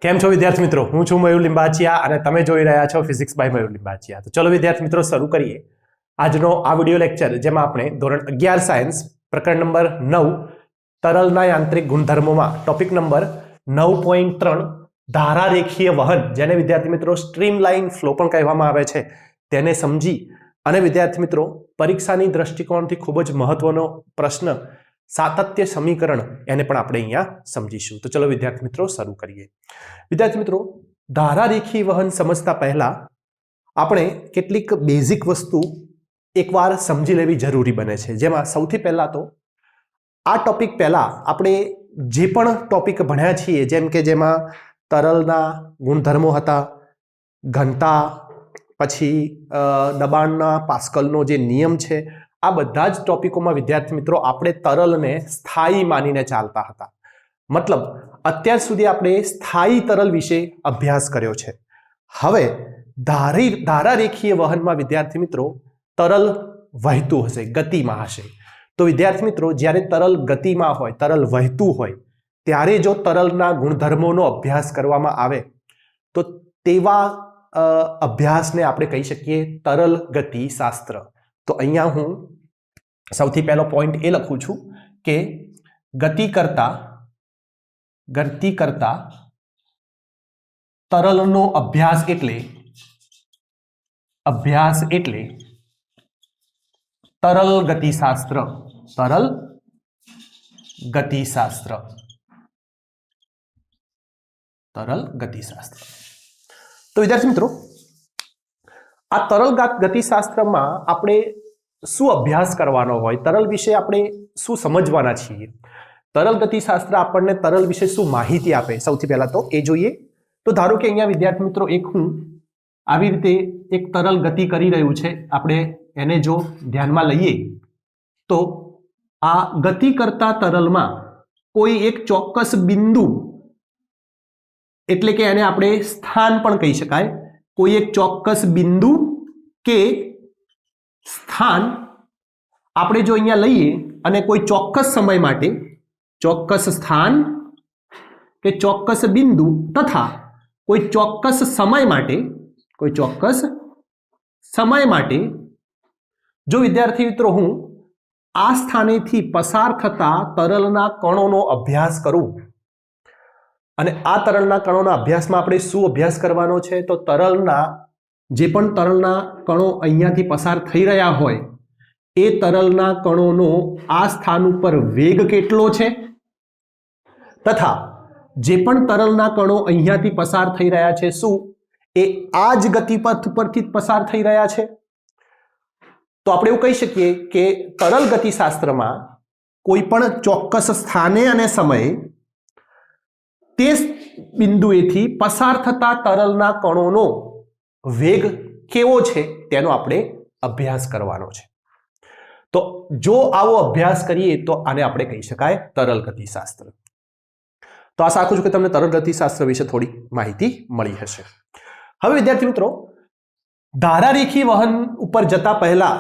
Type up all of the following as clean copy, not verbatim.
કેમ છો વિદ્યાર્થી મિત્રો? હું છું મયુર લિંબાચિયા અને તમે જોઈ રહ્યા છો ફિઝિક્સ બાય મયુર લિંબાચિયા. તો ચલો વિદ્યાર્થી મિત્રો શરૂ કરીએ આજનો આ વિડિયો લેક્ચર, જેમાં આપણે ધોરણ 11 સાયન્સ પ્રકરણ નંબર 9 તરલના યાંત્રિક ગુણધર્મોમાં ટોપિક નંબર 9.3 ધારારેખીય વહન, જેને વિદ્યાર્થી મિત્રો સ્ટ્રીમલાઇન ફ્લો પણ કહેવામાં આવે છે, તેને સમજી અને વિદ્યાર્થી મિત્રો પરીક્ષાની દ્રષ્ટિકોણથી ખૂબ જ મહત્વનો પ્રશ્ન સાતત્ય સમીકરણ, એને પણ આપણે અહીંયા સમજીશું. તો ચલો વિદ્યાર્થી મિત્રો શરૂ કરીએ. વિદ્યાર્થી મિત્રો, ધારારેખી વહન સમજતા પહેલા આપણે કેટલીક બેઝિક વસ્તુ એકવાર સમજી લેવી જરૂરી બને છે. જેમાં સૌથી પહેલા તો આ ટોપિક પહેલા આપણે જે પણ ટોપિક ભણ્યા છીએ, જેમ કે જેમાં તરલના ગુણધર્મો હતા, ઘનતા, પછી દબાણના પાસ્કલનો જે નિયમ છે, આ બધા જ ટોપિકોમાં વિદ્યાર્થી મિત્રો આપણે તરલને સ્થાયી માનીને ચાલતા હતા. મતલબ અત્યાર સુધી આપણે સ્થાયી તરલ વિશે અભ્યાસ કર્યો છે. હવે ધારારેખીય વહનમાં વિદ્યાર્થી મિત્રો તરલ વહેતું હશે, ગતિમાં હશે. તો વિદ્યાર્થી મિત્રો જ્યારે તરલ ગતિમાં હોય, તરલ વહેતું હોય, ત્યારે જો તરલના ગુણધર્મોનો અભ્યાસ કરવામાં આવે તો તેવા અભ્યાસને આપણે કહી શકીએ તરલ ગતિશાસ્ત્ર. તો અહીંયા હું સૌથી પહેલો પોઈન્ટ એ લખું છું કે ગતિ કરતા તરલનો અભ્યાસ એટલે તરલ ગતિશાસ્ત્ર. તરલ ગતિશાસ્ત્ર. તો વિદ્યાર્થી મિત્રો આ તરલ ગતિશાસ્ત્રમાં આપણે શું અભ્યાસ કરવાનો હોય, તરલ વિશે આપણે શું સમજવાના છીએ, તરલ ગતિશાસ્ત્ર આપણને તરલ વિશે શું માહિતી આપે, સૌથી પહેલા તો એ જોઈએ. તો ધારો કે અહીંયા વિદ્યાર્થી મિત્રો હું આવી રીતે એક તરલ ગતિ કરી રહ્યું છે, આપણે એને જો ધ્યાનમાં લઈએ તો આ ગતિ કરતા તરલમાં કોઈ એક ચોક્કસ બિંદુ, એટલે કે એને આપણે સ્થાન પણ કહી શકાય, કોઈ એક ચોક્કસ બિંદુ કે સ્થાન આપણે જો અહીંયા લઈએ અને કોઈ ચોક્કસ સમય માટે, ચોક્કસ સ્થાન કે ચોક્કસ બિંદુ તથા કોઈ ચોક્કસ સમય માટે જો વિદ્યાર્થી મિત્રો હું આ સ્થાનેથી પસાર થતા તરલના કણોનો અભ્યાસ કરું, અને આ તરલના કણોના અભ્યાસમાં આપણે શું અભ્યાસ કરવાનો છે, તો જે પણ તરલના કણો અહીંયાથી પસાર થઈ રહ્યા હોય એ તરલના કણોનો આ સ્થાન ઉપર વેગ કેટલો છે, તથા જે પણ તરલના કણો અહીંયાથી પસાર થઈ રહ્યા છે શું એ આ જ ગતિપથ ઉપરથી પસાર થઈ રહ્યા છે. તો આપણે એવું કહી શકીએ કે તરલ ગતિશાસ્ત્રમાં કોઈ પણ ચોક્કસ સ્થાને અને સમયે તે બિંદુએથી પસાર થતા તરલના કણોનો વેગ કેવો છે તેનો આપણે અભ્યાસ કરવાનો છે. તો જો આવો અભ્યાસ કરીએ તો આને આપણે કહી શકાય તરલ ગતિશાસ્ત્ર. તો આશા રાખું છું કે તમને તરલ ગતિશાસ્ત્ર વિશે થોડી માહિતી મળી હશે. હવે વિદ્યાર્થી મિત્રો ધારારેખી વહન ઉપર જતા પહેલા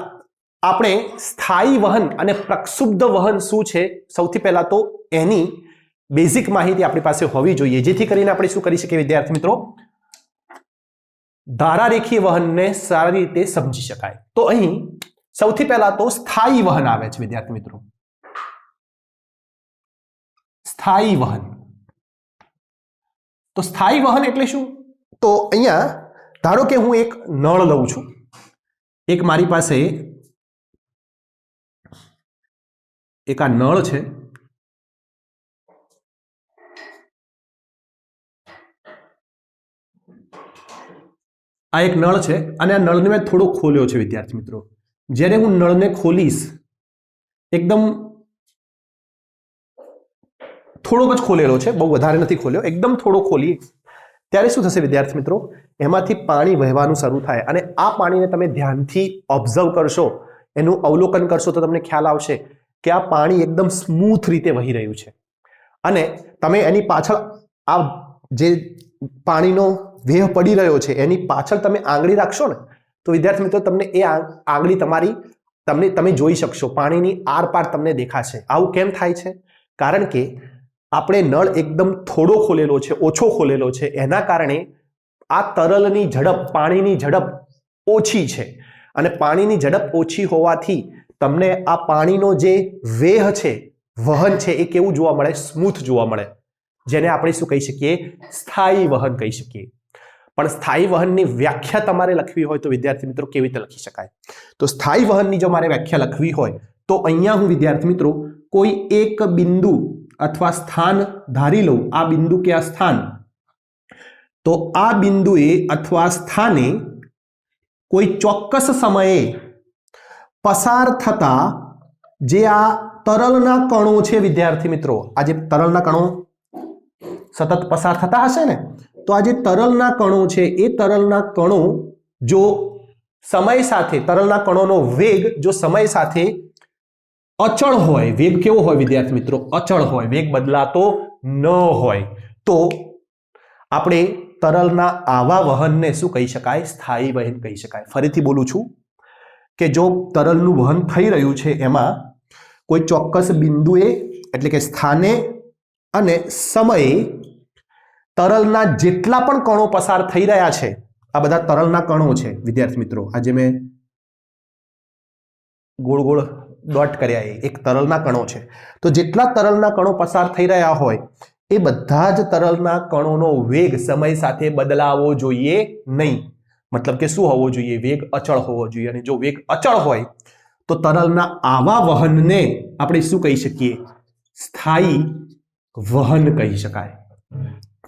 આપણે સ્થાયી વહન અને પ્રક્ષુબ્ધ વહન શું છે, સૌથી પહેલા તો એની બેઝિક માહિતી આપણી પાસે હોવી જોઈએ, જેથી કરીને આપણે શું કરી શકીએ વિદ્યાર્થી મિત્રો, ધારારેખીય વહનને સારી રીતે સમજી શકાય. તો અહીં સૌથી પહેલા તો સ્થાયી વહન આવે છે વિદ્યાર્થી મિત્રો. સ્થાયી વહન. તો સ્થાયી વહન એટલે શું? તો અહીંયા ધારો કે હું એક નળ લઉં છું, એક મારી પાસે એક આ નળ છે, આ એક નળ છે અને આ નળને મેં થોડો ખોલ્યો છે વિદ્યાર્થી મિત્રો. જ્યારે હું નળને ખોલીશ, એકદમ થોડોક જ ખોલેલો છે, બહુ વધારે નથી ખોલ્યો, એકદમ થોડો ખોલીએ ત્યારે શું થશે વિદ્યાર્થી મિત્રો, એમાંથી પાણી વહેવાનું શરૂ થાય. અને આ પાણીને તમે ધ્યાનથી ઓબ્ઝર્વ કરશો, એનું અવલોકન કરશો તો તમને ખ્યાલ આવશે કે આ પાણી એકદમ સ્મૂથ રીતે વહી રહ્યું છે. અને તમે એની પાછળ આ જે પાણીનો વેહ પડી રહ્યો છે એની પાછળ તમે આંગળી રાખશો ને તો વિદ્યાર્થી મિત્રો તમને એ આંગળી તમે જોઈ શકશો, પાણીની આરપાર તમને દેખાશે. આવું કેમ થાય છે? કારણ કે આપણે નળ એકદમ થોડો ખોલેલો છે, ઓછો ખોલેલો છે, એના કારણે આ તરલની ઝડપ, પાણીની ઝડપ ઓછી છે અને પાણીની ઝડપ ઓછી હોવાથી તમને આ પાણીનો જે વેહ છે, વહન છે, એ કેવું જોવા મળે? સ્મૂથ જોવા મળે, જેને આપણે શું કહી શકીએ? સ્થાયી વહન કહી શકીએ. પણ સ્થાયી વહનની વ્યાખ્યા તમારે લખવી હોય તો વિદ્યાર્થી મિત્રો કેવી રીતે લખી શકાય? તો સ્થાયી વહનની જો મારે વ્યાખ્યા લખવી હોય તો અહીંયા હું વિદ્યાર્થી મિત્રો કોઈ એક બિંદુ અથવા સ્થાન ધારી લઉં. આ બિંદુ કે આ સ્થાન, તો આ બિંદુએ અથવા સ્થાને કોઈ ચોક્કસ સમયે પસાર થતા જે આ તરલના કણો છે વિદ્યાર્થી મિત્રો, આ જે તરલના કણો સતત પસાર થતા હશે ને, તો આ જે તરલના કણો છે એ તરલના કણો જો સમય સાથે, તરલના કણોનો વેગ જો સમય સાથે અચળ હોય, વેગ કેવો હોય વિદ્યાર્થી મિત્રો? અચળ હોય, વેગ બદલાતો ન હોય, તો આપણે તરલના આવા વહનને શું કહી શકાય? સ્થાયી વહન કહી શકાય. ફરીથી બોલું છું કે જો તરલનું વહન થઈ રહ્યું છે એમાં કોઈ ચોક્કસ બિંદુએ એટલે કે સ્થાને અને સમયે તરલના જેટલા પણ કણો પસાર થઈ રહ્યા છે, આ બધા તરલના કણો છે વિદ્યાર્થી મિત્રો. આજે મેં ગોળ ગોળ ડોટ કર્યા એ એક તરલના કણો છે. તો જેટલા તરલના કણો પસાર થઈ રહ્યા હોય એ બધા જ તરલના કણોનો વેગ સમય સાથે બદલાવો જોઈએ નહીં. મતલબ કે શું હોવો જોઈએ? વેગ અચળ હોવો જોઈએ. અને જો વેગ અચળ હોય તો તરલના આવા વહનને આપણે શું કહી શકીએ? સ્થાયી વહન કહી શકાય.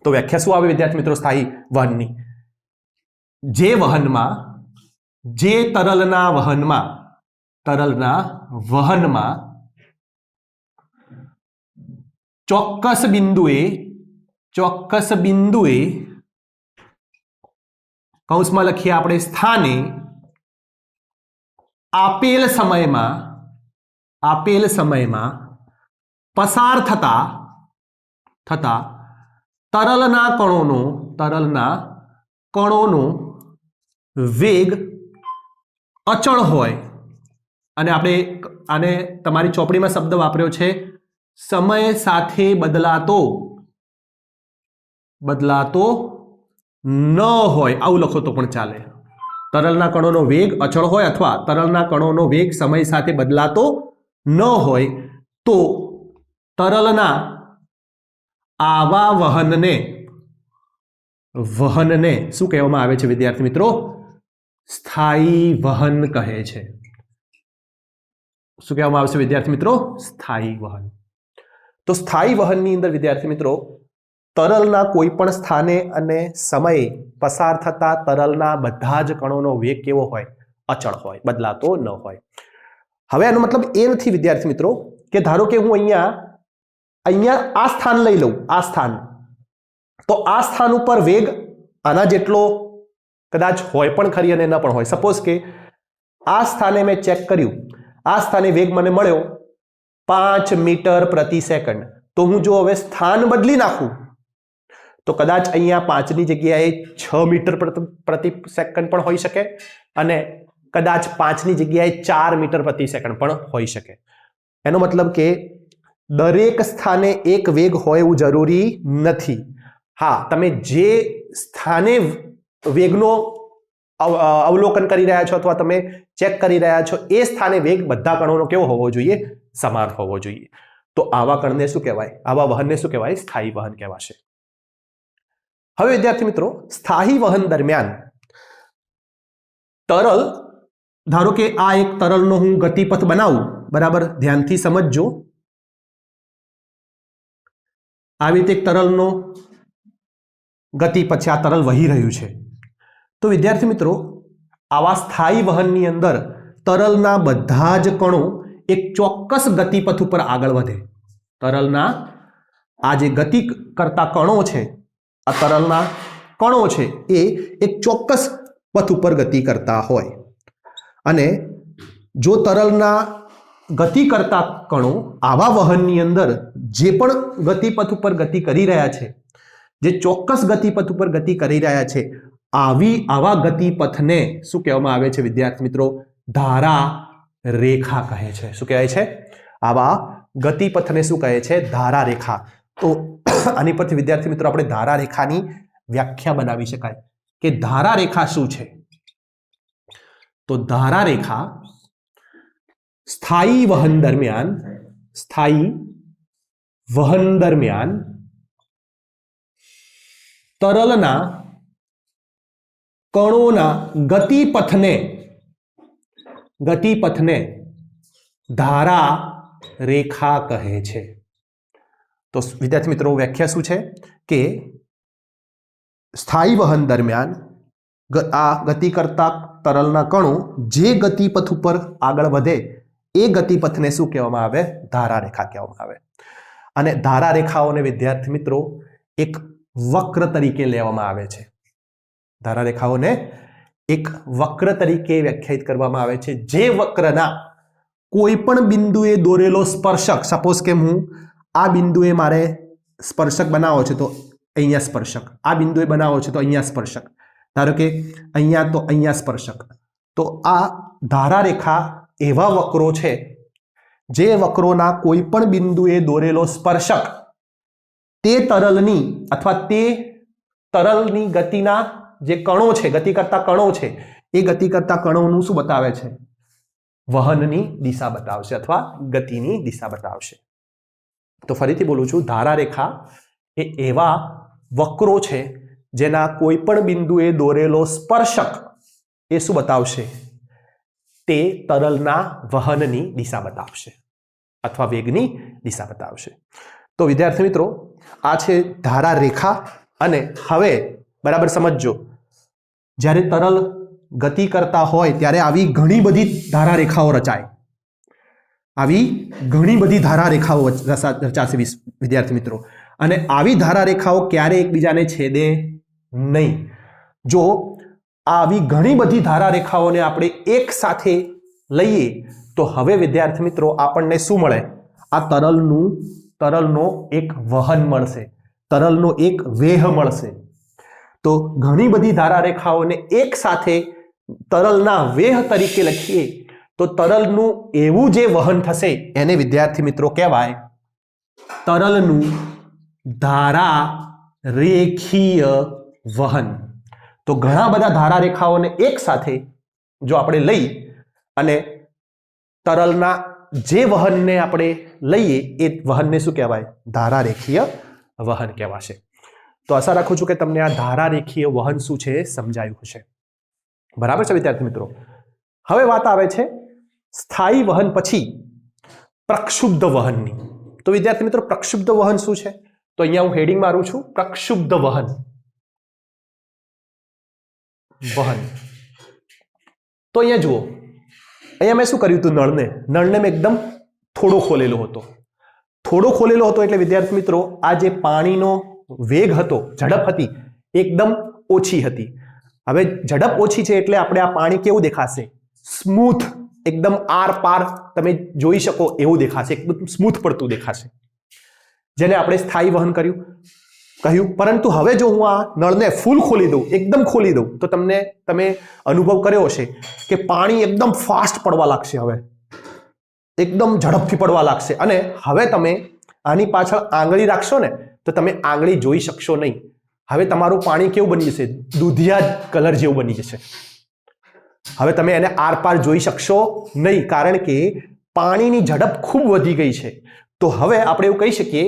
તો વ્યાખ્યા શું આવે વિદ્યાર્થી મિત્રો સ્થાયી વહનની? જે વહનમાં, જે તરલના વહનમાં ચોક્કસ બિંદુએ કૌંસમાં લખીએ આપણે સ્થાને આપેલ સમયમાં પસાર થતા તરલના કણોનો વેગ અચળ હોય, અને આપણે આને તમારી ચોપડીમાં શબ્દ વાપર્યો છે સમય સાથે બદલાતો ન હોય, આવું લખો તો પણ ચાલે. તરલના કણોનો વેગ અચળ હોય અથવા તરલના કણોનો વેગ સમય સાથે બદલાતો ન હોય તો તરલના આવા વહનને શું કહેવામાં આવે છે વિદ્યાર્થી મિત્રો? સ્થાયી વહન કહે છે. શું કહેવામાં આવે છે વિદ્યાર્થી મિત્રો? સ્થાયી વહન. તો સ્થાયી વહનની અંદર વિદ્યાર્થી મિત્રો તરલના કોઈ પણ સ્થાને અને સમયે પસાર થતા તરલના બધા જ કણોનો વેગ કેવો હોય? અચળ હોય, બદલાતો ન હોય. હવે આનો મતલબ એ નથી વિદ્યાર્થી મિત્રો કે ધારો કે હું અહીંયા આ સ્થાન લઈ લઉં, આ સ્થાન, તો આ સ્થાન ઉપર વેગ આના જેટલો કદાચ હોય પણ ખરી અને ન પણ હોય. સપોઝ કે આ સ્થાને મેં ચેક કર્યું, આ સ્થાને વેગ મને મળ્યો 5 મીટર પ્રતિ સેકન્ડ. તો હું જો હવે સ્થાન બદલી નાખું તો કદાચ અહીંયા 5ની જગ્યાએ 6 મીટર પ્રતિ સેકન્ડ પણ હોઈ શકે અને કદાચ 5ની જગ્યાએ 4 મીટર પ્રતિ સેકન્ડ પણ હોઈ શકે. એનો મતલબ કે દરેક સ્થાને એક વેગ હોય એવું જરૂરી નથી. હા, તમે જે સ્થાને વેગનો અવલોકન કરી રહ્યા છો અથવા તમે ચેક કરી રહ્યા છો એ સ્થાને વેગ બધા કણોનો કેવો હોવો જોઈએ? સમાન હોવો જોઈએ. તો આવા કણને શું કહેવાય? આવા વહનને શું કહેવાય? સ્થાયી વહન કહેવાશે. હવે વિદ્યાર્થી મિત્રો સ્થાયી વહન દરમિયાન તરલ, ધારો કે આ એક તરલનો હું ગતિપથ બનાવું, બરાબર? ધ્યાનથી સમજજો. આવી રીતે એક તરલનો ગતિપથ છે, આ તરલ વહી રહ્યું છે. તો વિદ્યાર્થી મિત્રો આવા સ્થાયી વહનની અંદર તરલના બધા જ કણો એક ચોક્કસ ગતિપથ ઉપર આગળ વધે. તરલના આ જે ગતિ કરતા કણો છે, આ તરલના કણો છે એ એક ચોક્કસ પથ ઉપર ગતિ કરતા હોય. અને જો તરલના ગતિ કરતા કણો આવા વહનની અંદર જે પણ ગતિપથ ઉપર ગતિ કરી રહ્યા છે, જે ચોક્કસ ગતિપથ ઉપર ગતિ કરી રહ્યા છે, આવા ગતિપથને શું કહેવામાં આવે છે વિદ્યાર્થી મિત્રો? ધારા રેખા કહે છે. શું કહેવાય છે? આવા ગતિપથને શું કહે છે? ધારા રેખા. તો આની પરથી વિદ્યાર્થી મિત્રો આપણે ધારા રેખાની વ્યાખ્યા બનાવી શકાય કે ધારા રેખા શું છે. તો ધારા રેખા સ્થાયી વહન દરમિયાન તરલના કણોના ગતિપથને ધારા રેખા કહે છે. તો વિદ્યાર્થી મિત્રો વ્યાખ્યા શું છે કે સ્થાયી વહન દરમિયાન આ ગતિ કરતા તરલના કણો જે ગતિપથ ઉપર આગળ વધે એ ગતિપથને શું કહેવામાં આવે? ધારા રેખા કહેવામાં આવે. અને ધારા રેખાઓને વિદ્યાર્થી મિત્રો એક વક્ર તરીકે લેવામાં આવે છે. ધારા રેખાઓને એક વક્ર તરીકે વ્યાખ્યાયિત કરવામાં આવે છે. જે વક્રના કોઈ પણ બિંદુએ દોરેલો સ્પર્શક, સપોઝ કે હું આ બિંદુએ મારે સ્પર્શક બનાવો છે તો અહીંયા સ્પર્શક, આ બિંદુએ બનાવો છે તો અહીંયા સ્પર્શક, ધારો કે અહીંયા તો અહીંયા સ્પર્શક. તો આ ધારા રેખા એવા વક્રો છે જે વક્રોના કોઈ પણ બિંદુએ દોરેલો સ્પર્શક તે તરલની અથવા તે તરલની ગતિના જે કણો છે, ગતિ કરતા કણો છે, એ ગતિ કરતા કણોનું શું બતાવે છે? વહનની દિશા બતાવશે અથવા ગતિની દિશા બતાવશે. તો ફરીથી બોલું છું, ધારા રેખા એ એવા વક્રો છે જેના કોઈ પણ બિંદુએ દોરેલો સ્પર્શક એ શું બતાવશે? તે તરલના વહનની દિશા બતાવશે અથવા વેગની દિશા બતાવશે. તો વિદ્યાર્થી મિત્રો આ છે ધારા રેખા. અને હવે બરાબર સમજજો, જ્યારે તરલ ગતિ કરતા હોય ત્યારે આવી ઘણી બધી ધારા રેખાઓ રચાય. આવી ઘણી બધી ધારા રેખાઓ રચાશે વિદ્યાર્થી મિત્રો. અને આવી ધારા રેખાઓ ક્યારે એકબીજાને છેદે નહીં. જો આવી ઘણી બધી ધારા રેખાઓને આપણે એક સાથે લઈએ તો હવે વિદ્યાર્થી મિત્રો આપણને શું મળે? આ તરલનો એક વહન મળશે, તરલનો એક વેહ મળશે. તો ઘણી બધી ધારા રેખાઓને એક સાથે તરલના વેહ તરીકે લખીએ તો તરલનું એવું જે વહન થશે એને વિદ્યાર્થી મિત્રો કહેવાય તરલનું ધારા રેખીય વહન. તો ઘણા બધા ધારા રેખાઓને એક સાથે જો આપણે લઈ અને તરલના જે વહનને આપણે લઈએ એ વહનને શું કહેવાય? ધારા રેખીય વહન કહેવાશે. તો આશા રાખું છું કે તમને આ ધારા રેખીય વહન શું છે એ સમજાયું હશે. બરાબર છે વિદ્યાર્થી મિત્રો. હવે વાત આવે છે સ્થાયી વહન પછી પ્રક્ષુબ્ધ વહનની. તો વિદ્યાર્થી મિત્રો પ્રક્ષુબ્ધ વહન શું છે? તો અહીંયા હું હેડિંગ મારું છું, પ્રક્ષુબ્ધ વહન. તો અહીંયા જુઓ, અહીંયા મેં શું કર્યું હતું? નળને મેં એકદમ થોડો ખોલેલો હતો એટલે વિદ્યાર્થી મિત્રો આ જે પાણીનો વેગ હતો, ઝડપ હતી, એકદમ ઓછી હતી. હવે ઝડપ ઓછી છે એટલે આપણે આ પાણી કેવું દેખાશે? સ્મૂથ, એકદમ આર પાર તમે જોઈ શકો એવું દેખાશે, એકદમ સ્મૂથ પડતું દેખાશે, જેને આપણે સ્થાયી વહન કહ્યું. પરંતુ હવે જો હું આ નળને ફૂલ ખોલી દઉં, એકદમ ખોલી દઉં, તો તમે અનુભવ કર્યો હશે કે પાણી એકદમ ફાસ્ટ પડવા લાગશે. હવે એકદમ ઝડપથી પડવા લાગશે. અને હવે તમે આની પાછળ આંગળી રાખશો ને તો તમે આંગળી જોઈ શકશો નહીં. હવે તમારું પાણી કેવું બની જશે? દૂધિયા કલર જેવું બની જશે. હવે તમે એને આર પાર જોઈ શકશો નહીં, કારણ કે પાણીની ઝડપ ખૂબ વધી ગઈ છે. તો હવે આપણે એવું કહી શકીએ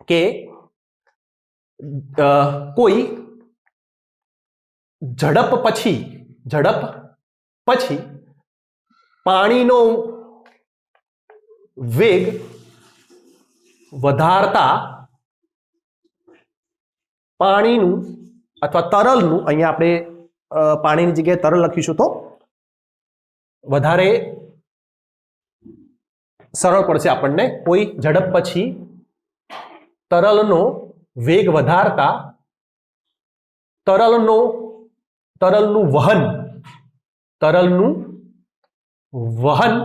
કે કોઈ ઝડપ પછી પાણીનો વેગ વધારતા પાણીનું અથવા તરલનું, અહીંયા આપણે પાણીની જગ્યાએ તરલ લખીશું તો વધારે સરળ પડશે આપણને. કોઈ ઝડપ પછી તરલનો વેગ વધારતા તરલનું વહન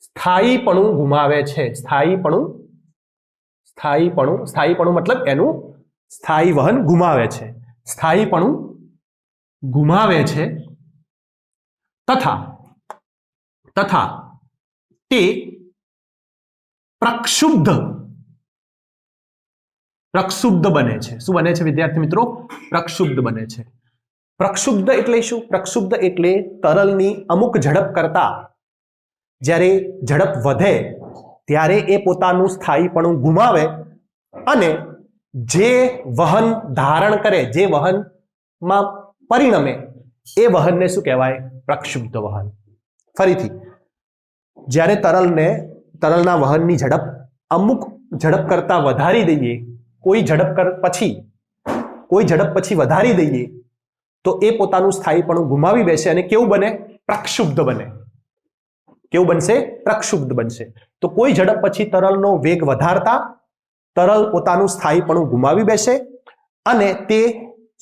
સ્થાયીપણું ગુમાવે છે. સ્થાયીપણું મતલબ એનું સ્થાયી વહન ગુમાવે છે, સ્થાયીપણું ગુમાવે છે. તથા તે પ્રક્ષુબ્ધ પ્રક્ષુબ્ધ બને છે. શું બને છે વિદ્યાર્થી મિત્રો? પ્રક્ષુબ્ધ બને છે. પ્રક્ષુબ્ધ એટલે શું? પ્રક્ષુબ્ધ એટલે તરલની અમુક ઝડપ કરતા જ્યારે ઝડપ વધે ત્યારે એ પોતાનું સ્થાયીપણું ગુમાવે અને જે વહન ધારણ કરે, જે વહનમાં પરિણમે, એ વહનને શું કહેવાય? પ્રક્ષુબ્ધ વહન. ફરીથી, જ્યારે તરલના વહનની ઝડપ અમુક ઝડપ કરતા વધારી દઈએ, કોઈ ઝડપ પછી વધારી દઈએ તો એ પોતાનું સ્થાયીપણું ગુમાવી બેસે અને કેવું બને? પ્રક્ષુબ્ધ બને. કેવું બનશે? પ્રક્ષુબ્ધ બનશે. તો કોઈ ઝડપ પછી તરલનો વેગ વધારતા તરલ પોતાનું સ્થાયીપણું ગુમાવી બેસે અને તે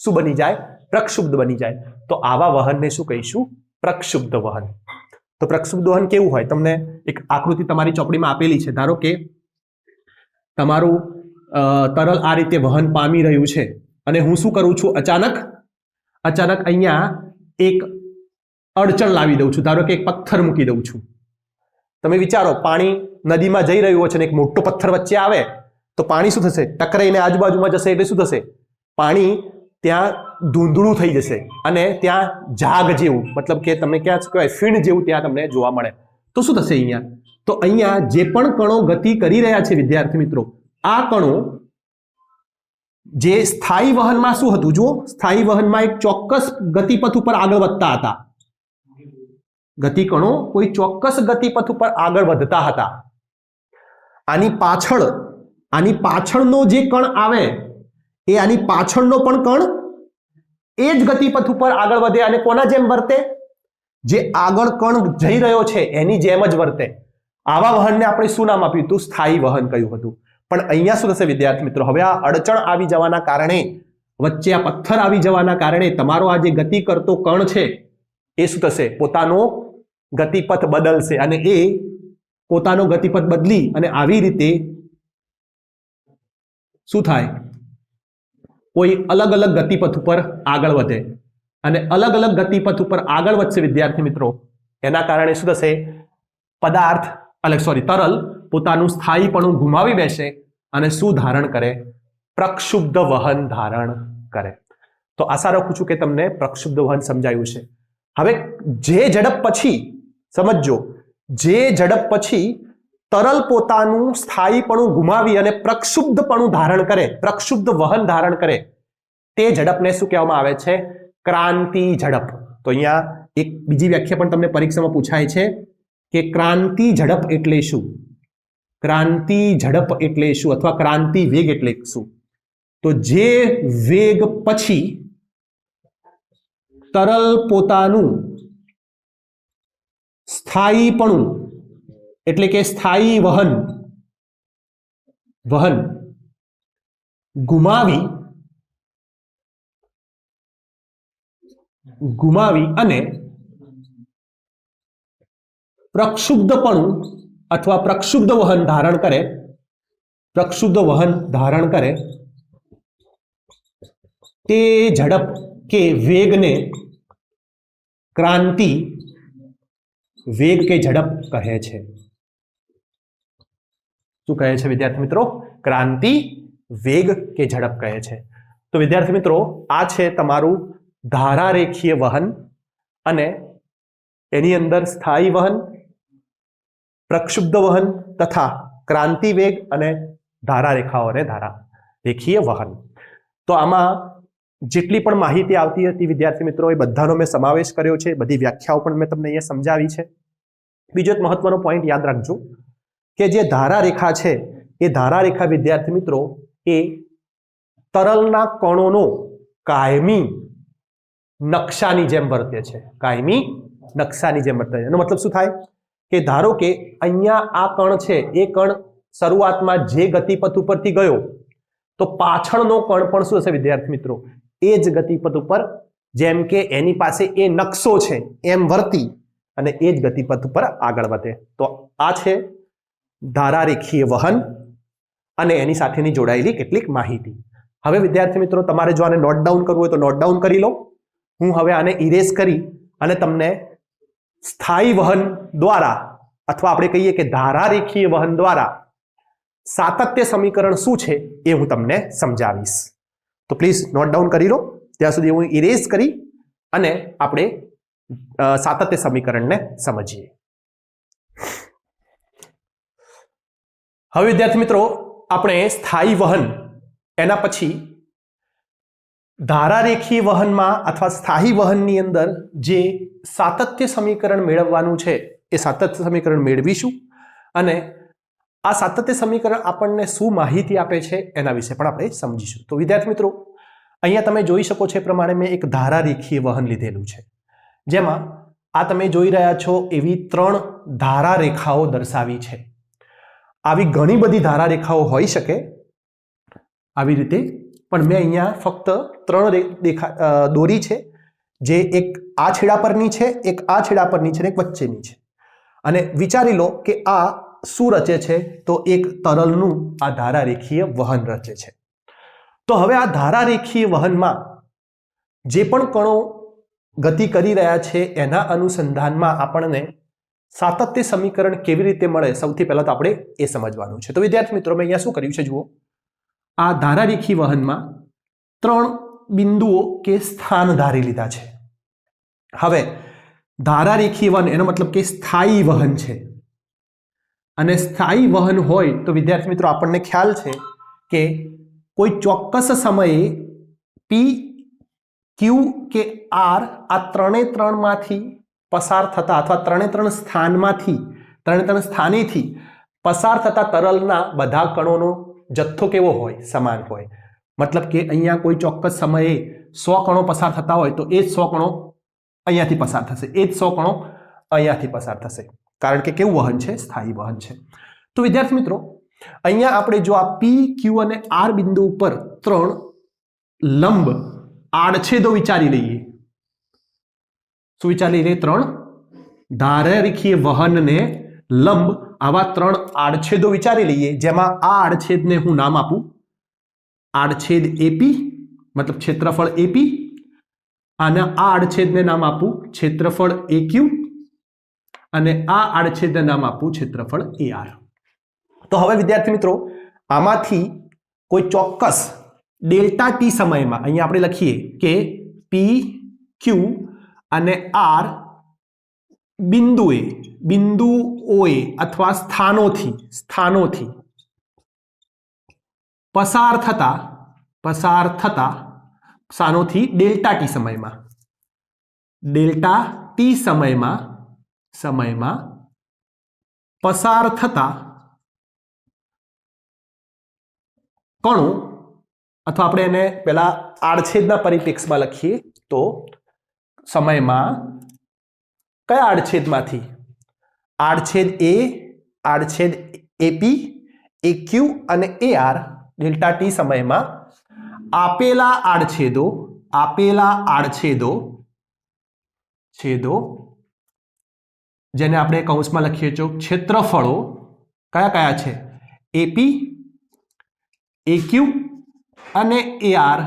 શું બની જાય? પ્રક્ષુબ્ધ બની જાય. તો આવા વહનને શું કહીશું? પ્રક્ષુબ્ધ વહન. તો પ્રક્ષુબ્ધ વહન કેવું હોય? તમને એક આકૃતિ તમારી ચોપડીમાં આપેલી છે. ધારો કે તમારું તરલ આ રીતે વહન પામી રહ્યું છે અને હું શું કરું છું? અચાનક અહીંયા એક અડચણ લાવી દઉં છું. ધારો કે એક પથ્થર મૂકી દઉં છું. તમે વિચારો, પાણી નદીમાં જઈ રહ્યું છે અને એક મોટો પથ્થર વચ્ચે આવે તો પાણી શું થશે? ટકરાઈને આજુબાજુમાં જશે એટલે શું થશે? પાણી ત્યાં ધૂંધળું થઈ જશે અને ત્યાં જાગ જેવું, મતલબ કે તમને ક્યાં કહેવાય, ફીણ જેવું ત્યાં તમને જોવા મળે. તો શું થશે અહીંયા? તો અહીંયા જે પણ કણો ગતિ કરી રહ્યા છે વિદ્યાર્થી મિત્રો, આ કણો જે સ્થાયી વહનમાં શું હતું? જુઓ, સ્થાયી વહનમાં એક ચોક્કસ ગતિપથ ઉપર આગળ વધતા હતા. ગતિકણો કોઈ ચોક્કસ ગતિપથ ઉપર આગળ વધતા હતા. આની પાછળનો જે કણ આવે એ આની પાછળનો પણ કણ એ જ ગતિપથ ઉપર આગળ વધે અને કોના જેમ વર્તે? જે આગળ કણ જઈ રહ્યો છે એની જેમ જ વર્તે. આવા વહનને આપણે શું નામ આપ્યું હતું? સ્થાયી વહન કહ્યું હતું. પણ અહીંયા શું થશે વિદ્યાર્થી મિત્રો? હવે આ અડચણ આવી જવાના કારણે, વચ્ચે આ પથ્થર આવી જવાના કારણે તમારો આ જે ગતિ કરતો કણ છે એ શું થશે? પોતાનો ગતિપથ બદલશે અને એ પોતાનો ગતિપથ બદલી અને આવી રીતે શું થાય? કોઈ અલગ અલગ ગતિપથ ઉપર આગળ વધે અને અલગ અલગ ગતિપથ ઉપર આગળ વધશે વિદ્યાર્થી મિત્રો. એના કારણે શું થશે? તરલ પોતાનું સ્થાયીપણું ગુમાવી બેસે અને શું ધારણ કરે? પ્રક્ષુબ્ધ વહન ધારણ કરે. તો આશા રાખું છું કે તમને પ્રક્ષુબ્ધ વહન સમજાયું છે. હવે જે ઝડપ પછી, સમજો, જે ઝડપ પછી તરલ પોતાનું સ્થાયીપણું ગુમાવી અને પ્રક્ષુબ્ધપણું ધારણ કરે, પ્રક્ષુબ્ધ વહન ધારણ કરે, તે ઝડપને શું કહેવામાં આવે છે? ક્રાંતિ ઝડપ. તો અહીંયા એક બીજી વ્યાખ્યા પણ તમને પરીક્ષામાં પૂછાય છે કે ક્રાંતિ ઝડપ એટલે શું? ક્રાંતિ ઝડપ એટલે શું અથવા ક્રાંતિ વેગ એટલે શું? તો જે વેગ પછી તરલ પોતાનું સ્થાયીપણું એટલે કે સ્થાયી વહન ગુમાવી અને પ્રક્ષુબ્ધપણું અથવા પ્રક્ષુબ્ધ વહન ધારણ કરે, તે ઝડપ કે વેગને ક્રાંતિ વેગ કે ઝડપ કહે છે. શું કહે છે વિદ્યાર્થી મિત્રો? ક્રાંતિ વેગ કે ઝડપ કહે છે. તો વિદ્યાર્થી મિત્રો, આ છે તમારું ધારારેખીય વહન અને એની અંદર સ્થાયી વહન, પ્રક્ષુબ્ધ વહન તથા ક્રાંતિ વેગ અને ધારારેખાઓ અને ધારારેખીય વહન. તો આમાં જેટલી પણ માહિતી આવતી હતી વિદ્યાર્થી મિત્રો, એ બધાનો મેં સમાવેશ કર્યો છે. બધી વ્યાખ્યાઓ પણ મેં તમને અહીંયા સમજાવી છે. બીજો એક મહત્વનો પોઈન્ટ યાદ રાખજો કે જે ધારારેખા છે એ ધારારેખા વિદ્યાર્થી મિત્રો એ તરલના કણોનો કાયમી નકશાની જેમ વર્તે છે. કાયમી નકશાની જેમ વર્તે છે. એનો મતલબ શું થાય કે ધારો કે અહીંયા આ કણ છે, એ કણ શરૂઆતમાં જે ગતિપથ ઉપરથી ગયો તો પાછળનો કણ પણ શું હશે વિદ્યાર્થી મિત્રો? એ જ ગતિપથ ઉપર, જેમ કે એની પાસે એ નકશો છે એમ વર્તી અને એ જ ગતિપથ ઉપર આગળ વધે. તો આ છે ધારારેખીય વહન અને એની સાથેની જોડાયેલી કેટલીક માહિતી. હવે વિદ્યાર્થી મિત્રો, તમારે જો આને નોટ ડાઉન કરવું હોય તો નોટ ડાઉન કરી લો. હું હવે આને ઇરેઝ કરી અને તમને સ્થાયી વહન દ્વારા અથવા આપણે કહીએ કે ધારારેખીય વહન દ્વારા સાતત્ય સમીકરણ શું છે એ હું તમને સમજાવીશ. તો પ્લીઝ નોટ ડાઉન કરી લો. ત્યાં સુધી હું ઇરેઝ કરી અને આપણે સાતત્ય સમીકરણને સમજીએ. હવે વિદ્યાર્થી મિત્રો આપણે સ્થાયી વહન એના પછી ધારારેખીય વહનમાં અથવા સ્થાયી વહનની અંદર જે સાતત્ય સમીકરણ મેળવવાનું છે એ સાતત્ય સમીકરણ મેળવીશું અને આ સાતત્ય સમીકરણ આપણને શું માહિતી આપે છે એના વિશે પણ આપણે સમજીશું. તો વિદ્યાર્થી મિત્રો અહીંયા તમે જોઈ શકો છો એ પ્રમાણે મેં એક ધારારેખીય વહન લીધેલું છે, જેમાં આ તમે જોઈ રહ્યા છો એવી 3 ધારારેખાઓ દર્શાવી છે. આવી ઘણી બધી ધારારેખાઓ હોઈ શકે આવી રીતે, પણ મેં અહીંયા ફક્ત 3 દોરી છે, જે એક આ છેડા પરની છે, એક આ છેડા પરની છે અને એક વચ્ચેની છે. અને વિચારી લો કે આ શું રચે છે? તો એક તરલનું આ ધારારેખીય વહન રચે છે. તો હવે આ ધારારેખીય વહનમાં જે પણ કણો ગતિ કરી રહ્યા છે એના અનુસંધાનમાં આપણને સાતત્ય સમીકરણ કેવી રીતે મળે, સૌથી પહેલા તો આપણે એ સમજવાનું છે. તો વિદ્યાર્થી મિત્રો મેં અહીંયા શું કર્યું છે જુઓ, આ ધારારેખીય વહનમાં 3 બિંદુઓ કે સ્થાન ધારી લીધા છે. હવે ધારારેખીય વહન એનો મતલબ કે સ્થાયી વહન છે, અને સ્થાયી વહન હોય તો વિદ્યાર્થી મિત્રો આપણને ખ્યાલ છે કે કોઈ ચોક્કસ સમયે પી, ક્યુ કે આર આ 3 માંથી પસાર થતા અથવા 3 સ્થાનેથી પસાર થતા તરલના બધા કણોનો જથ્થો કેવો હોય? સમાન હોય. મતલબ કે અહીંયા કોઈ ચોક્કસ સમયે 100 કણો પસાર થતા હોય તો એ જ 100 કણો અહીંયાથી પસાર થશે, એ જ 100 કણો અહીંયાથી પસાર થશે, કારણ કે કેવું વહન છે? સ્થાયી વહન છે. તો વિદ્યાર્થી મિત્રો અહીંયા આપણે જો આ પી, ક્યુ અને આર બિંદુ ઉપર 3 લંબ આડછેદો વિચારી લઈએ. શું વિચારી લઈએ? 3 ધારારેખીય વહનને લંબ આવા 3 આડછેદો વિચારી લઈએ, જેમાં આ આડછેદને હું નામ આપું આડછેદ એપી, મતલબ ક્ષેત્રફળ એપી, અને આ આડછેદને નામ આપું ક્ષેત્રફળ એક્યુ, અને આ આડછેદને નામ આપું ક્ષેત્રફળ એઆર. તો હવે વિદ્યાર્થી મિત્રો આમાંથી કોઈ ચોક્કસ ડેલ્ટા ટી સમયમાં અહીંયા આપણે લખીએ કે પી, ક્યુ અને આર બિંદુઓએ અથવા સ્થાનોથી પસાર થતા સ્થાનોથી ડેલ્ટા ટી સમયમાં પસાર થતા કણો, અથવા આપણે એને પેલા આડછેદના પરિપ્રેક્ષમાં લખીએ તો સમયમાં કયા આડછેદમાંથી? આડછેદ એ, આડછેદ એપી, એક્યુ અને એઆર ડેલ્ટા ટી સમયમાં આપેલા આડછેદો જેને આપણે કૌંસમાં લખીએ છીએ ક્ષેત્રફળો કયા છે? એપી, એક્યુ અને એઆર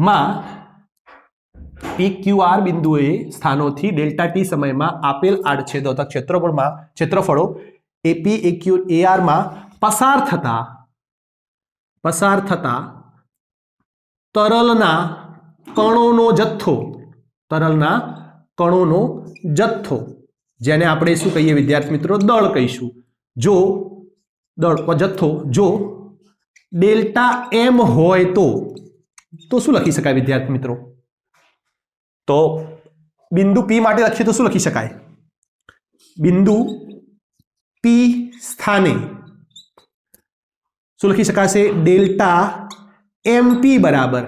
માં PQR બિંદુએ સ્થાનોથી ડેલ્ટા ટી સમયમાં આપેલ આડછેદો અથવા ક્ષેત્રફળો એપી, એક્યુ, એઆર માં પસાર થતા તરલના કણોનો જથ્થો, જેને આપણે શું કહીએ વિદ્યાર્થી મિત્રો? દળ કહીશું. જો ડેલ્ટા એમ હોય તો શું લખી શકાય વિદ્યાર્થી મિત્રો? તો બિંદુ પી માટે લખીએ તો શું લખી શકાય? બિંદુ પી સ્થાને શું લખી શકાશે? ડેલ્ટા એમપી બરાબર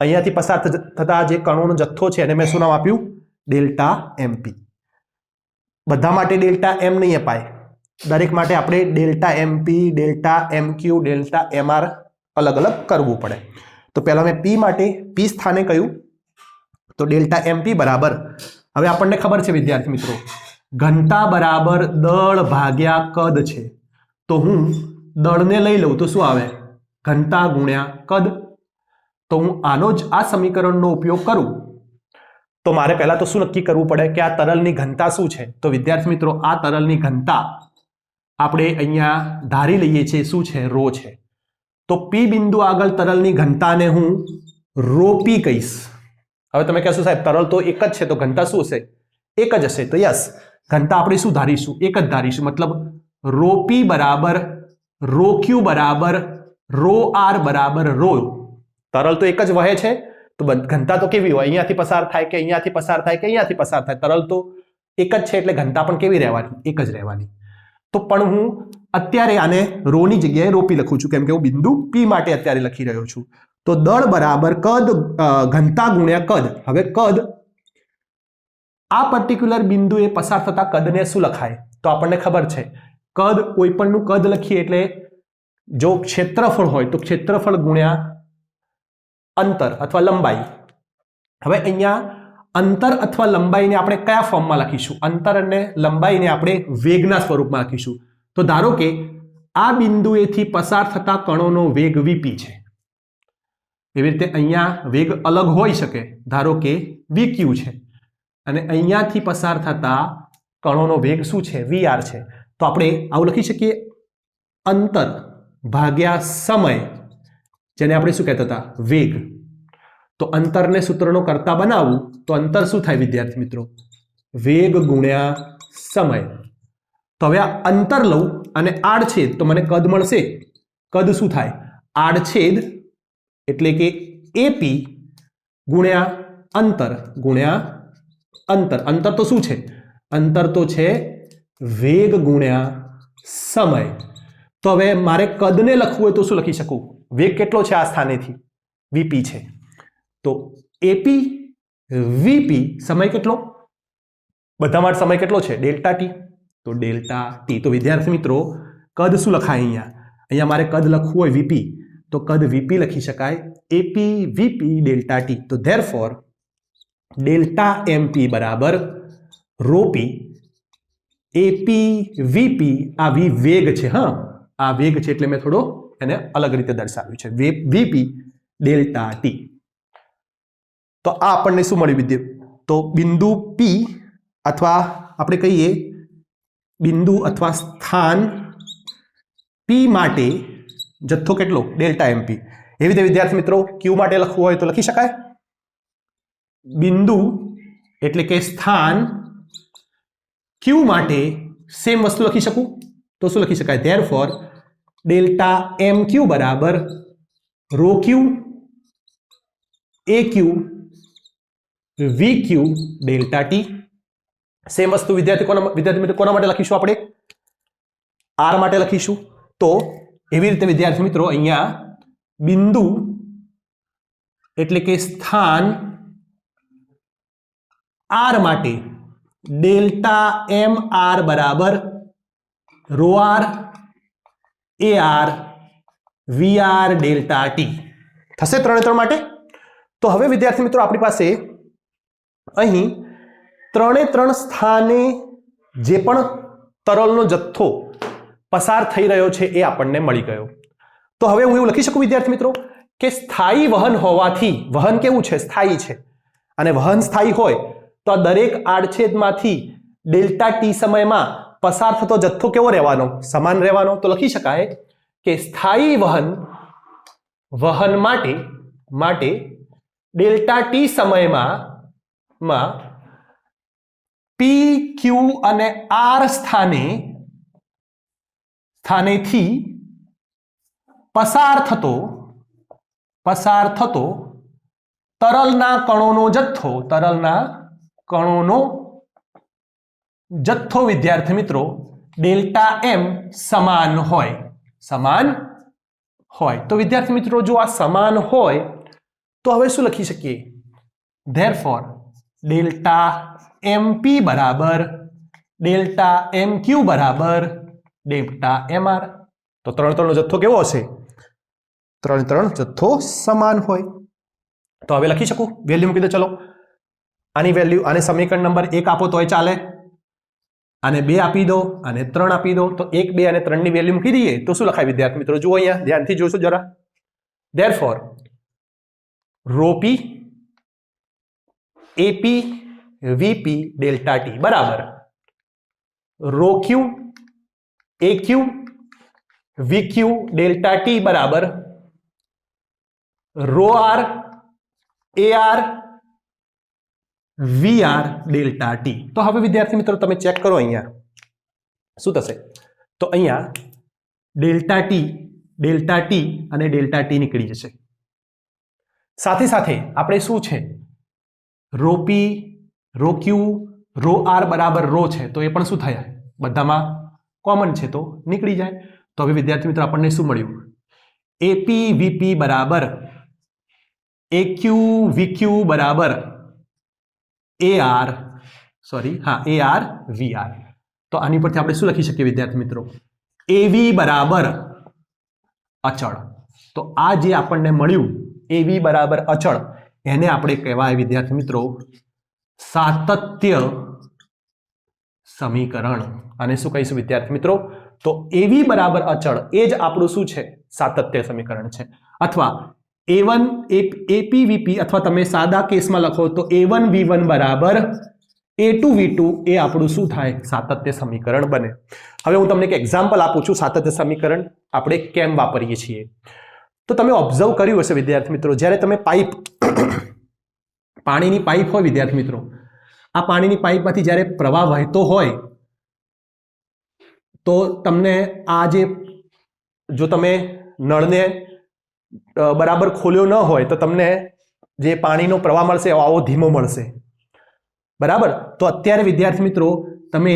અહીંયાથી પસાર થતા જે કણોનો જથ્થો છે એને મેં શું નામ આપ્યું? Delta MP. બધા માટે ડેલ્ટા એમ નહીં અપાય, દરેક માટે આપણે delta MP, delta MQ, delta MR અલગ અલગ કરવું પડે. તો પહેલા મેં પી માટે પી સ્થાને કહ્યું તો ડેલ્ટા એમપી બરાબર, હવે આપણને ખબર છે વિદ્યાર્થી મિત્રો ઘનતા બરાબર દળ ભાગ્યા કદ છે. તો હું દળને લઈ લઉં તો શું આવે? ઘનતા ગુણ્યા કદ. તો હું આ સમીકરણનો ઉપયોગ કરું તો મારે પહેલા તો શું નક્કી કરવું પડે કે આ તરલની ઘનતા શું છે? તો વિદ્યાર્થી મિત્રો આ તરલની ઘનતા આપણે અહીંયા ધારી લઈએ છીએ શું છે, રો છે. તો પી બિંદુ આગળ તરલની ઘનતાને હું રો પી કહીશ. હવે તમે કહેશો સાહેબ તરલ તો એક જ છે તો ઘનતા શું હશે, એક જ હશે. તો યસ, ઘનતા આપણે શું ધારીશું, એક જ ધારીશું. મતલબ રો પી બરાબર રો ક્યુ બરાબર રો આર બરાબર રો. તરલ તો એક જ વહે છે તો ઘનતા તો કેવી હોય, અહીંયાથી પસાર થાય કે અહીંયાથી પસાર થાય કે અહીંયાથી પસાર થાય, તરલ તો એક જ છે એટલે ઘનતા પણ કેવી રહેવાની, એક જ રહેવાની. તો પણ હું અત્યારે આને રો ની જગ્યાએ રો પી લખું છું કેમ કે હું બિંદુ પી માટે અત્યારે લખી રહ્યો છું. તો દળ બરાબર કદ ઘનતા ગુણ્યા કદ. હવે કદ, આ પર્ટિક્યુલર બિંદુએ પસાર થતા કદને શું લખાય, તો આપણને ખબર છે કદ, કોઈ પણનું કદ લખીએ એટલે જો ક્ષેત્રફળ હોય તો ક્ષેત્રફળ ગુણ્યા અંતર અથવા લંબાઈ. હવે અહીંયા અંતર અથવા લંબાઈને આપણે કયા ફોર્મમાં લખીશું, અંતર અને લંબાઈને આપણે વેગના સ્વરૂપમાં લખીશું. તો ધારો કે આ બિંદુએથી પસાર થતા કણોનો વેગ વીપી છે. એવી રીતે અહીંયા વેગ અલગ હોઈ શકે, ધારો કે વીક્યુ છે, અને અહીંયાથી પસાર થતા કણોનો વેગ શું છે, વીઆર છે. તો આપણે આવું લખી શકીએ, અંતર ભાગ્યા સમય, જેને આપણે શું કહેતા હતા, વેગ. તો અંતરને સૂત્રનો કરતા બનાવવું તો અંતર શું થાય વિદ્યાર્થી મિત્રો, વેગ ગુણ્યા સમય. તો હવે આ અંતર લઉં અને આડછેદ તો મને કદ મળશે. કદ શું થાય, આડછેદ એટલે કે એપી ગુણ્યા અંતર ગુણ્યા અંતર. અંતર તો શું છે, અંતર તો છે વેગ ગુણ્યા સમય. તો હવે મારે કદને લખવું હોય તો શું લખી શકું, વેગ કેટલો છે આ સ્થાનેથી, વીપી છે. તો એપી વીપી, સમય કેટલો, બધા માટે સમય કેટલો છે, ડેલ્ટા ટી. તો ડેલ્ટા ટી. તો વિદ્યાર્થી મિત્રો કદ શું લખાય, અહીંયા અહીંયા મારે કદ લખવું હોય વીપી તો કદ વીપી લખી શકાય, એપી વીપી ડેલ્ટા ટી. તો ધેરફોર ડેલ્ટા એમપી બરાબર રોપી એપી વીપી. આ વી વેગ છે, હા આ વેગ છે એટલે મેં થોડો એને અલગ રીતે દર્શાવ્યું છે, વીપી ડેલ્ટા ટી. તો આ આપણને શું મળ્યું વિદ્યાર્થી, તો બિંદુ પી અથવા આપણે કહીએ બિંદુ અથવા સ્થાન પી માટે જથ્થો કેટલો, ડેલ્ટા એમપી. એવી રીતે વિદ્યાર્થી મિત્રો ક્યુ માટે લખવું હોય તો લખી શકાય, બિંદુ એટલે કે સ્થાન ક્યુ માટે સેમ વસ્તુ લખી શકું તો શું લખી શકાય, ધેરફોર ડેલ્ટા એમ ક્યુ બરાબર rho Q A Q V Q delta T. Same વસ્તુ વિદ્યાર્થી મિત્રો કોના માટે લખીશું, આપણે આર માટે લખીશું. તો એવી રીતે વિદ્યાર્થી મિત્રો અહીંયા બિંદુ એટલે કે સ્થાન આર માટે ડેલ્ટા એમ આર બરાબર rho R A R V R delta T થશે ત્રણે ત્રણ માટે. તો હવે વિદ્યાર્થી મિત્રો આપણી પાસે અહીં ત્રણે ત્રણ સ્થાને જે પણ તરલનો જથ્થો પસાર થઈ રહ્યો છે એ આપણને મળી ગયો. તો હવે હું એવું લખી શકું વિદ્યાર્થી મિત્રો કે સ્થાયી વહન હોવાથી, વહન કેવું છે, સ્થાયી છે, અને વહન સ્થાયી હોય તો આ દરેક આડછેદમાંથી ડેલ્ટા ટી સમયમાં પસાર થતો જથ્થો કેવો રહેવાનો, સમાન રહેવાનો. તો લખી શકાય કે સ્થાયી વહન માટે ડેલ્ટા ટી સમયમાં પી ક્યુ અને આર સ્થાનેથી પસાર થતો તરલના કણોનો જથ્થો વિદ્યાર્થી મિત્રો ડેલ્ટા એમ સમાન હોય. તો વિદ્યાર્થી મિત્રો જો આ સમાન હોય તો હવે શું લખી શકીએ, ધેરફોર ડેલ્ટા એમપી બરાબર ડેલ્ટા એમ ક્યુ બરાબર ડેલ્ટા એમ આર. તો ત્રણનો જથ્થો કેવો હશે, ત્રણ જથ્થો સમાન હોય. તો હવે લખી શકું, વેલ્યુ મૂકી દો. ચલો આની વેલ્યુ, આને સમીકરણ નંબર 1 આપો તોય ચાલે, આને 2 આપી દો અને 3 આપી દો. તો 1, 2 અને 3 ની વેલ્યુ મૂકી દઈએ તો શું લખાય વિદ્યાર્થી મિત્રો, જુઓ અહીંયા ધ્યાનથી જોશો જરા. Therefore rho P AP VP delta T બરાબર rho Q A Q V Q delta T બરાબર rho R A R V R delta T. તો હવે વિદ્યાર્થી મિત્રો તમે ચેક કરો અહીંયા શું થશે. તો અહીંયા ડેલ્ટા ટી અને ડેલ્ટા ટી નીકળી જશે. સાથે સાથે આપણે શું છે રો પી રો ક્યુ રો આર બરાબર રો છે તો એ પણ શું થયા બધામાં કોમન છે તો નીકળી જાય. તો હવે વિદ્યાર્થી મિત્રો આપણને શું મળ્યું એપી વીપી બરાબર એક્યુ વીક્યુ બરાબર એ આર વી આર. તો આની પરથી આપણે શું લખી શકીએ વિદ્યાર્થી મિત્રો એવી બરાબર અચળ. તો આ જે આપણને મળ્યું એવી બરાબર અચળ એને આપણે કહેવાય વિદ્યાર્થી મિત્રો સાતત્ય સમીકરણ. અને શું કહીશું વિદ્યાર્થી મિત્રો તો એવી બરાબર અચળ એ જ આપણું શું છે સાતત્ય સમીકરણ છે. અથવા A1 એપીવીપી અથવા તમે સાદા કેસમાં લખો તો A1 V1 બરાબર A2 V2 એ આપણું શું થાય સાતત્ય સમીકરણ બને. હવે હું તમને એક એક્ઝામ્પલ આપું છું સાતત્ય સમીકરણ આપણે કેમ વાપરીએ છીએ. તો તમે ઓબ્ઝર્વ કર્યું હશે વિદ્યાર્થી મિત્રો જ્યારે તમે પાણીની પાઇપ હોય વિદ્યાર્થી મિત્રો આ પાણીની પાઇપમાંથી જ્યારે પ્રવાહ વહેતો હોય તો તમને આ જે જો તમે નળને બરાબર ખોલ્યો ન હોય તો તમને જે પાણીનો પ્રવાહ મળશે આવો ધીમો મળશે બરાબર. તો અત્યારે વિદ્યાર્થી મિત્રો તમે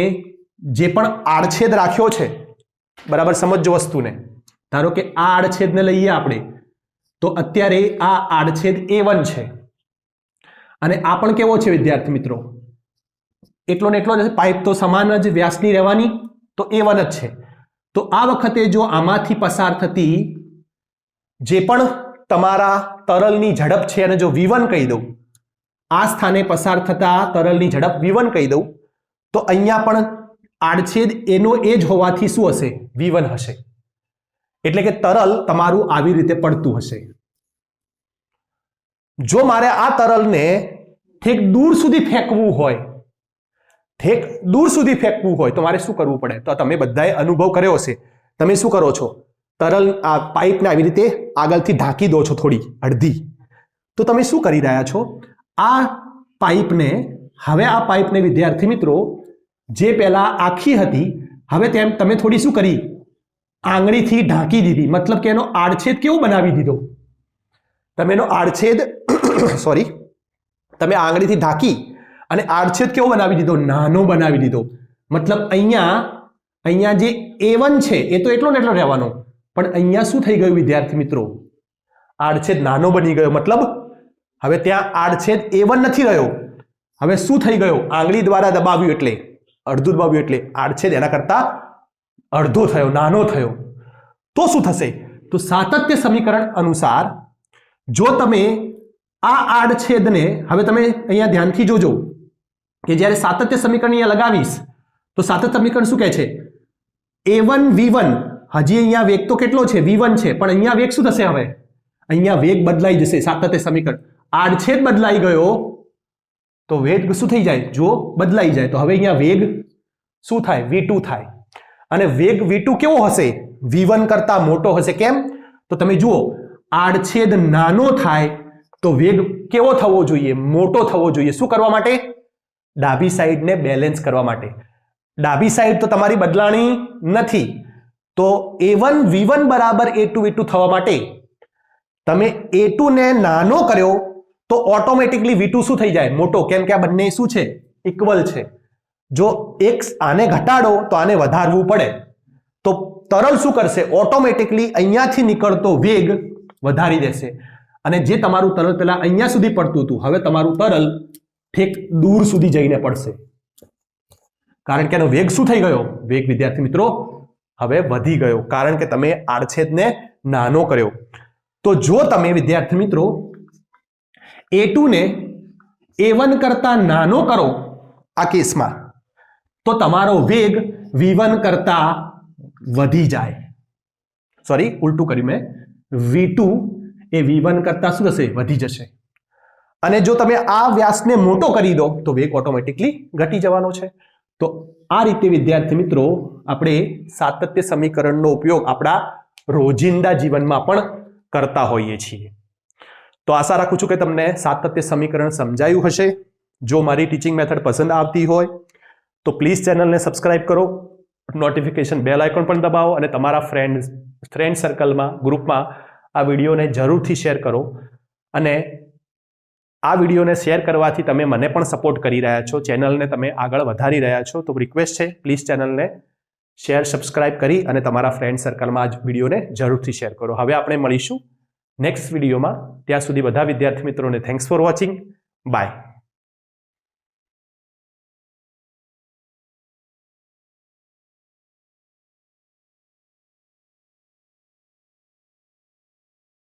જે પણ આડછેદ રાખ્યો છે બરાબર સમજો વસ્તુને ધારો કે આ આડછેદને લઈએ આપણે તો અત્યારે આ આડછેદ A1 છે અને આ પણ કેવો છે વિદ્યાર્થી મિત્રો એટલો ને એટલો જ પાઇપ તો સમાન જ વ્યાસની રહેવાની તો A1 જ છે. તો આ વખતે જો આમાંથી પસાર થતી જે પણ તમારા તરલની ઝડપ છે અને જો V1 કહી દઉં આ સ્થાને પસાર થતા તરલની ઝડપ V1 કહી દઉં તો અહીંયા પણ આડછેદ એનો એ જ હોવાથી શું હશે V1 હશે. એટલે કે તરલ તમારું આવી રીતે પડતું હશે. જો મારે આ તરલને ઠેક દૂર સુધી ફેંકવું હોય તો મારે શું કરવું પડે. તો તમે બધાએ અનુભવ કર્યો હશે. તમે શું કરો છો તરલ આ પાઇપને આવી રીતે આગળથી ઢાંકી દો છો થોડી અડધી. તો તમે શું કરી રહ્યા છો આ પાઇપને વિદ્યાર્થી મિત્રો જે પહેલા આખી હતી હવે તમે થોડી શું કરી આંગળીથી ઢાંકી દીધી. મતલબ કે એનો આડછેદ કેવો બનાવી દીધો તમે એનો આડછેદ તમે આંગળીથી ઢાંકી અને આડછેદ કેવો બનાવી દીધો નાનો બનાવી દીધો. મતલબ અહીંયા જે A1 છે એ તો એટલો ને એટલો રહેવાનો પણ અહીંયા શું થઈ ગયું વિદ્યાર્થી મિત્રો આડછેદ નાનો બની ગયો. મતલબ હવે ત્યાં આડછેદ A1 નથી રહ્યો. હવે શું થઈ ગયો આંગળી દ્વારા દબાવ્યું એટલે અડધું દબાવ્યું એટલે આડછેદ એના કરતા અડધો થયો નાનો થયો. તો શું થશે તો સાતત્ય સમીકરણ અનુસાર જો તમે આ આડછેદને હવે તમે અહીંયા ધ્યાનથી જોજો કે જ્યારે સાતત્ય સમીકરણ અહીંયા લગાવીશ તો સાતત્ય સમીકરણ શું કહે છે A1 V1 હજી અહીંયા વેગ તો કેટલો છે V1 છે પણ અહીંયા વેગ શું થશે હવે અહીંયા વેગ બદલાઈ જશે. સાતત્ય સમીકરણ આડછેદ બદલાઈ ગયો તો વેગ શું થઈ જાય જો બદલાઈ જાય તો હવે અહીંયા વેગ શું થાય V2 થાય અને વેગ V2 કેવો હશે V1 કરતા મોટો હશે. કેમ તો તમે જુઓ આડછેદ નાનો થાય તો વેગ કેવો થવો જોઈએ મોટો થવો જોઈએ. શું કરવા માટે ડાબી સાઈડને બેલેન્સ કરવા માટે. ડાબી સાઈડ તો તમારી બદલાણી નથી તો A1 V1 બરાબર A2 V2 થવા માટે તમે A2 ને નાનો કર્યો તો ઓટોમેટિકલી V2 શું થઈ જાય મોટો. કેમ કે આ બંને શું છે ઇક્વલ છે. જો એક આને ઘટાડો તો આને વધારવું પડે તો તરલ શું કરશે ઓટોમેટિકલી અહીંયાથી નીકળતો વેગ વધારી દેશે અને જે તમારું તરલ પેલા અહીંયા સુધી પડતું હતું હવે તમારું તરલ ઠેક દૂર સુધી જઈને પડશે કારણ કે એનો વેગ શું થઈ ગયો વેગ વિદ્યાર્થી મિત્રો હવે વધી ગયો કારણ કે તમે આડછેદને નાનો કર્યો. તો જો તમે વિદ્યાર્થી મિત્રો A2 ને A1 કરતા નાનો કરો આ કેસમાં તો તમારો વેગ V1 કરતા વધી જાય. સોરી ઉલટું કર્યું મેં V2 એ V1 કરતા શું થશે વધી જશે અને જો તમે આ વ્યાસને મોટો કરી દો તો વેગ ઓટોમેટિકલી ઘટી જવાનો છે. તો આ રીતે વિદ્યાર્થી મિત્રો આપણે સાતત્ય સમીકરણનો ઉપયોગ આપણા રોજિંદા જીવનમાં પણ કરતા હોઈએ છીએ. તો આશા રાખું છું કે તમને સાતત્ય સમીકરણ સમજાયું હશે. જો મારી ટીચિંગ મેથડ પસંદ આવતી હોય તો પ્લીઝ ચેનલને સબસ્ક્રાઇબ કરો, નોટિફિકેશન બેલ આઇકોન પણ દબાવો અને તમારા ફ્રેન્ડ સર્કલમાં, ગ્રુપમાં આ વિડીયોને જરૂરથી શેર કરો. અને આ વિડીયોને શેર કરવાથી તમે મને પણ સપોર્ટ કરી રહ્યા છો, ચેનલને તમે આગળ વધારી રહ્યા છો. તો રિક્વેસ્ટ છે, પ્લીઝ ચેનલને શેર, સબસ્ક્રાઇબ કરી અને તમારા ફ્રેન્ડ સર્કલમાં આ વિડીયોને જરૂરથી શેર કરો. હવે આપણે મળીશું નેક્સ્ટ વિડીયોમાં. ત્યાં સુધી બધા વિદ્યાર્થી મિત્રોને થેન્ક્સ ફોર વોચિંગ. બાય.